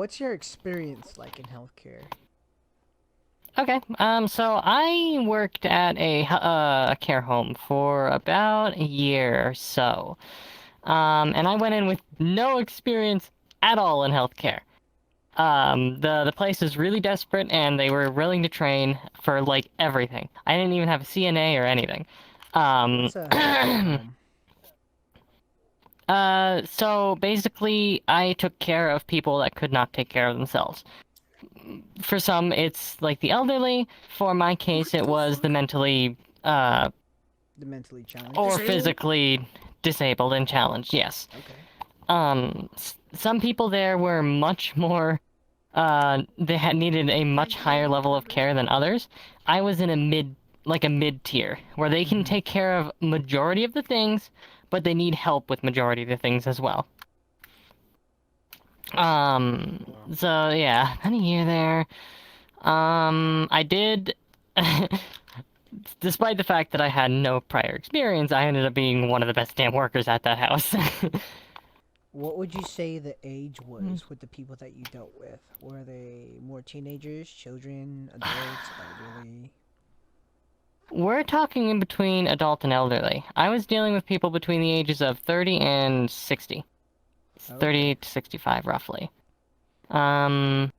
What's your experience like in healthcare? Okay, so I worked at a care home for about a year or so. And I went in with no experience at all in healthcare. The place was really desperate, and they were willing to train for like everything. I didn't even have a CNA or anything. Um, What's a healthcare home? so basically, I took care of people that could not take care of themselves. For some, it's like the elderly. For my case, What it the was the fuck? mentally, uh, The mentally challenged. or Disabled? physically disabled and challenged, yes. Okay. Some people there were much more, they had needed a much higher level of care than others. I was in like a mid tier, where they can Mm-hmm. take care of majority of the things, but they need help with majority of the things as well. Um, so yeah, been a year there. I did, despite the fact that I had no prior experience, I ended up being one of the best damn workers at that house. What would you say the age was with the people that you dealt with? Were they more teenagers, children, adults, elderly? We're talking in between adult and elderly. I was dealing with people between the ages of 30 and 60. Okay. 30 to 65, roughly. Um,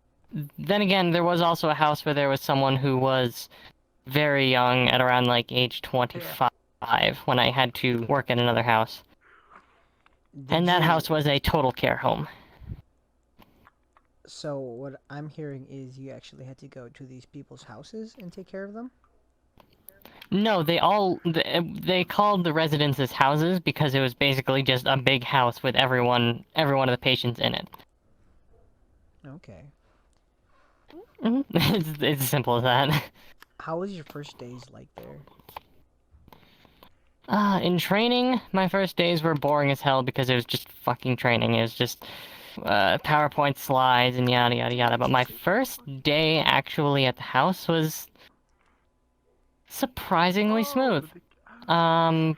then again, there was also a house where there was someone who was very young at around like age 25 when I had to work at another house. Did And that you? house was a total care home. So what I'm hearing is you actually had to go to these people's houses and take care of them. No, they called the residences houses because it was basically just a big house with every one of the patients in it. Okay. It's as simple as that. How was your first days like there? In training, my first days were boring as hell because it was just fucking training. It was just PowerPoint slides and yada yada yada. But my first day actually at the house was surprisingly smooth. Um,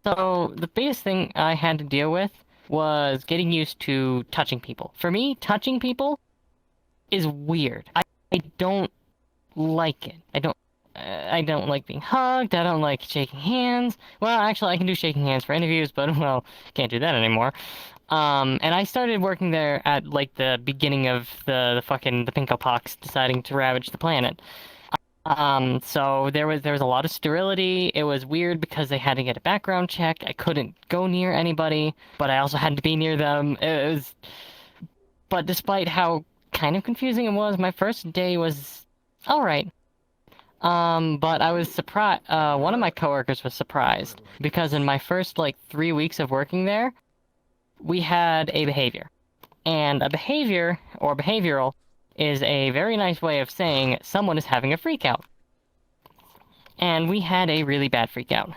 so the biggest thing I had to deal with was getting used to touching people. For me, touching people is weird. I don't like it. I don't like being hugged. I don't like shaking hands. Well, actually, I can do shaking hands for interviews, but well, can't do that anymore. And I started working there at like the beginning of the fucking the Pinko Pox deciding to ravage the planet. So there was a lot of sterility. It was weird because they had to get a background check. I couldn't go near anybody, but I also had to be near them. But despite how kind of confusing it was, my first day was all right. But I was surprised. One of my coworkers was surprised because in my first like 3 weeks of working there, we had a behavior, and a behavior or behavioral is a very nice way of saying someone is having a freak out. And we had a really bad freak out.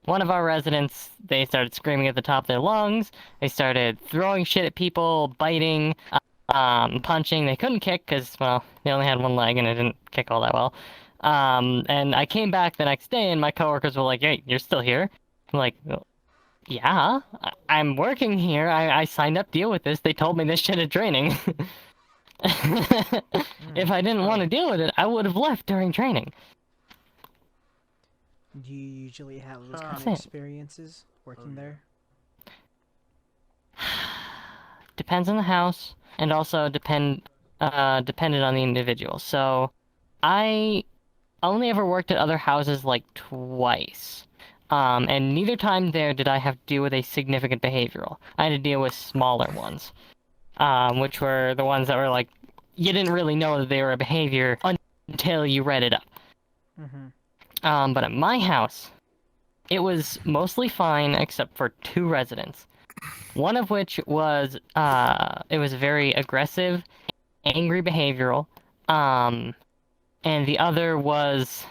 One of our residents, they started screaming at the top of their lungs. They started throwing shit at people, biting, punching. They couldn't kick because, well, they only had one leg and it didn't kick all that well. And I came back the next day and my coworkers were like, "Hey, you're still here?" I'm like, "Well, yeah, I'm working here. I signed up to deal with this. They told me this shit at training." If Mm. I didn't want to So, deal with it, I would have left during training. do you usually have those kind That's of it. experiences working there? Depends on the house, and also depended on the individual. So, I only ever worked at other houses like twice. And neither time there did I have to deal with a significant behavioral. I had to deal with smaller ones, which were the ones that were like, you didn't really know that they were a behavior until you read it up. Mm-hmm. But at my house, it was mostly fine except for two residents. One of which was, it was very aggressive, angry behavioral. Um, and the other was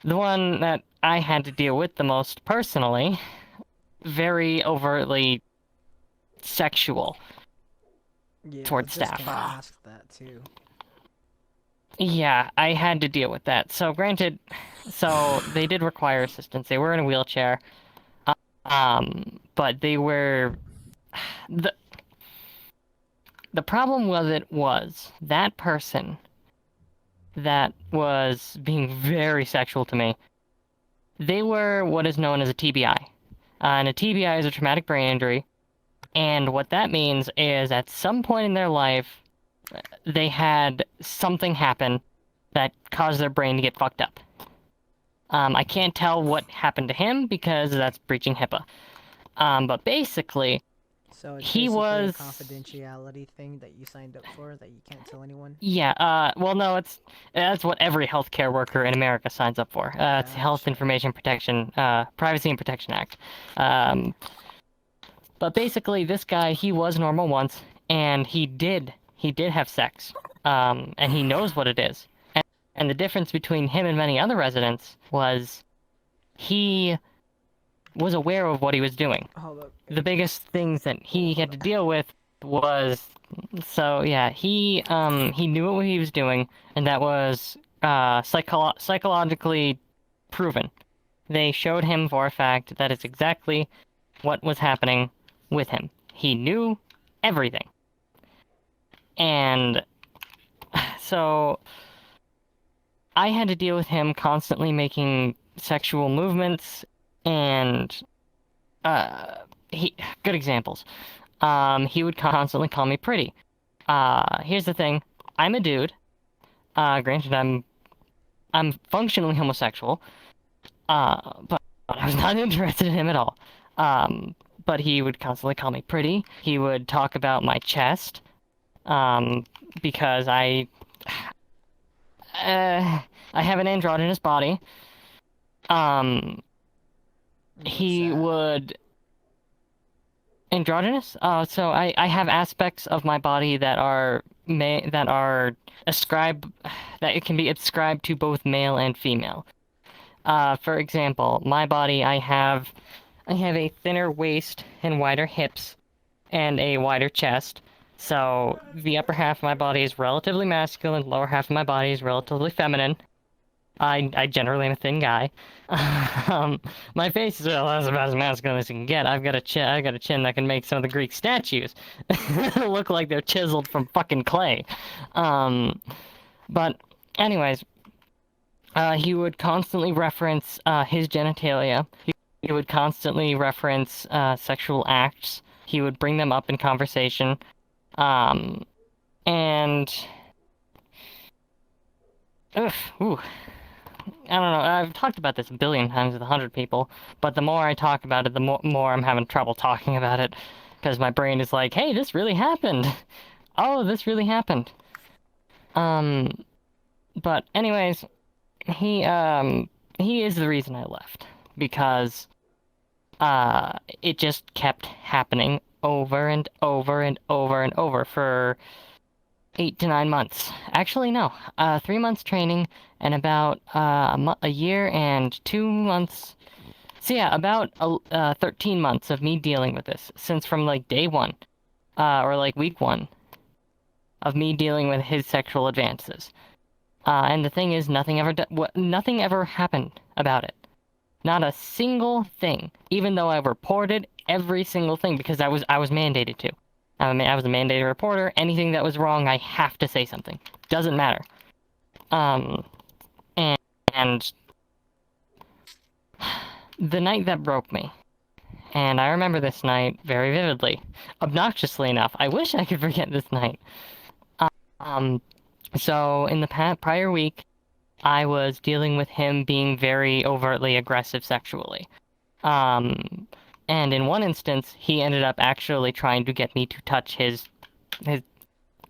the one that I had to deal with the most personally, very overtly sexual Yeah, I was towards just staff. gonna ask that too. Yeah, I had to deal with that. So granted, so they did require assistance. They were in a wheelchair. But they were the The problem was that person that was being very sexual to me, they were what is known as a TBI. And a TBI is a traumatic brain injury. And what that means is at some point in their life, they had something happen that caused their brain to get fucked up. I can't tell what happened to him because that's breaching HIPAA. But basically, So it's he basically was a confidentiality thing that you signed up for that you can't tell anyone. Yeah, well, no, that's what every healthcare worker in America signs up for. It's Health Gotcha. Information Protection, Privacy and Protection Act. But basically, this guy, he was normal once, and he did have sex. And he knows what it is. And the difference between him and many other residents was he was aware of what he was doing. Hold up. The biggest things that he had to deal with was, so yeah, he knew what he was doing, and that was psychologically proven. They showed him for a fact that it's exactly what was happening with him. He knew everything. And so I had to deal with him constantly making sexual movements, and good examples. He would constantly call me pretty. Here's the thing. I'm a dude. Granted, I'm functionally homosexual. But I was not interested in him at all. But he would constantly call me pretty. He would talk about my chest. Because I have an androgynous body. He would... Androgynous? So I have aspects of my body that are that it can be ascribed to both male and female. For example, my body, I have a thinner waist and wider hips and a wider chest. So the upper half of my body is relatively masculine, lower half of my body is relatively feminine. I generally am a thin guy. My face is that's about as masculine as you can get. I've got a chin that can make some of the Greek statues look like they're chiseled from fucking clay. But anyways, he would constantly reference his genitalia. He would constantly reference sexual acts. He would bring them up in conversation. And ooh. I don't know, I've talked about this a billion times with 100 people, but the more I talk about it, the more I'm having trouble talking about it, because my brain is like, hey, this really happened! Oh, this really happened. But anyways, he is the reason I left, because, it just kept happening over and over and over and over for 8 to 9 months. Actually, no. 3 months training and about a year and 2 months. So yeah, about 13 months of me dealing with this, since from like day one, or like week one, of me dealing with his sexual advances. And the thing is, nothing ever happened about it. Not a single thing, even though I reported every single thing because I was mandated to. I was a mandated reporter. Anything that was wrong, I have to say something. Doesn't matter. And the night that broke me, and I remember this night very vividly, obnoxiously enough. I wish I could forget this night. So in the prior week, I was dealing with him being very overtly aggressive sexually. And in one instance, he ended up actually trying to get me to touch his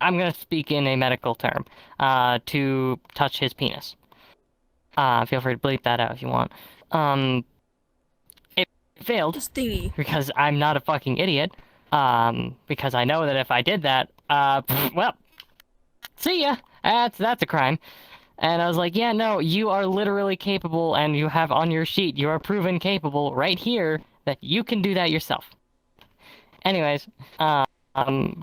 I'm gonna speak in a medical term, to touch his penis. Feel free to bleep that out if you want. It failed, because I'm not a fucking idiot, because I know that if I did that, well, see ya! That's a crime. And I was like, yeah, no, you are literally capable, and you have on your sheet, you are proven capable right here that you can do that yourself. Anyways, but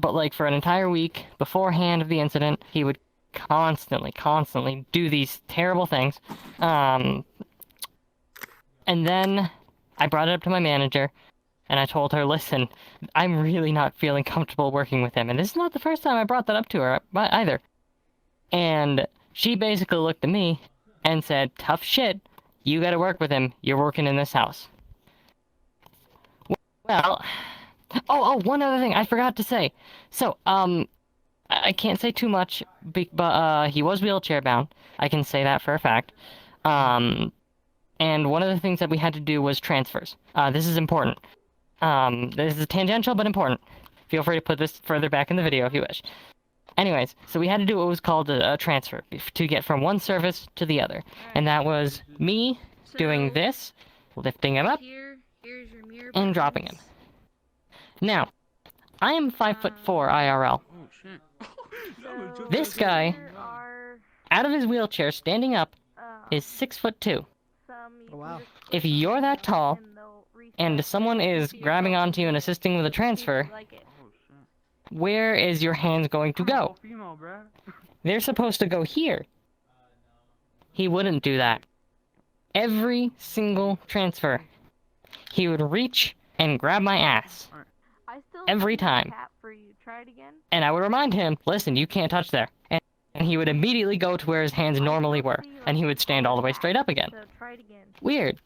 like for an entire week beforehand of the incident, he would constantly do these terrible things. And then I brought it up to my manager, And I told her, listen, I'm really not feeling comfortable working with him. And this is not the first time I brought that up to her either. And she basically looked at me and said, tough shit. You gotta work with him. You're working in this house. Well, one other thing I forgot to say. So, I can't say too much, but he was wheelchair bound. I can say that for a fact. And one of the things that we had to do was transfers. This is important. This is tangential, but important. Feel free to put this further back in the video if you wish. Anyways, so we had to do what was called a transfer to get from one service to the other. And that was me doing this, lifting him up, Here's your mirror and dropping him. Now, I am 5'4" IRL. Oh shit. This guy, out of his wheelchair, standing up, is 6'2". Oh, wow. If you're that tall, and someone is grabbing onto you and assisting with a transfer, where is your hands going to go? They're supposed to go here. He wouldn't do that. Every single transfer, he would reach and grab my ass. Every time. And I would remind him, listen, you can't touch there. And he would immediately go to where his hands normally were, and he would stand all the way straight up again. Weird.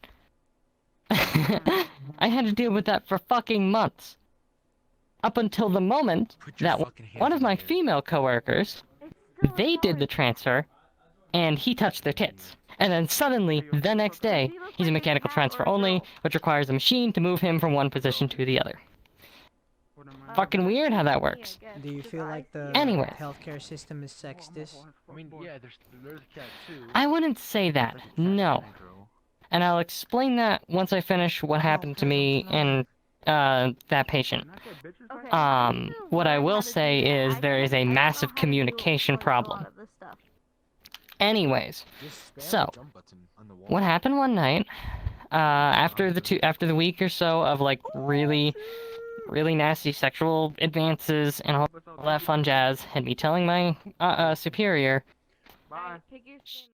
I had to deal with that for fucking months. Up until the moment that one of my female coworkers, they did the transfer, and he touched their tits. And then suddenly, the next day, he's a mechanical transfer only, which requires a machine to move him from one position to the other. Fucking weird how that works. Do you feel like the Anyway. healthcare system is sexist? I mean, yeah, there's a cat too. I wouldn't say that, no. And I'll explain that once I finish what happened to me and, that patient. What I will say is there is a massive communication problem. Anyways, so, what happened one night, after the week or so of, like, really nasty sexual advances and all that fun jazz, and me telling my, superior, Bye.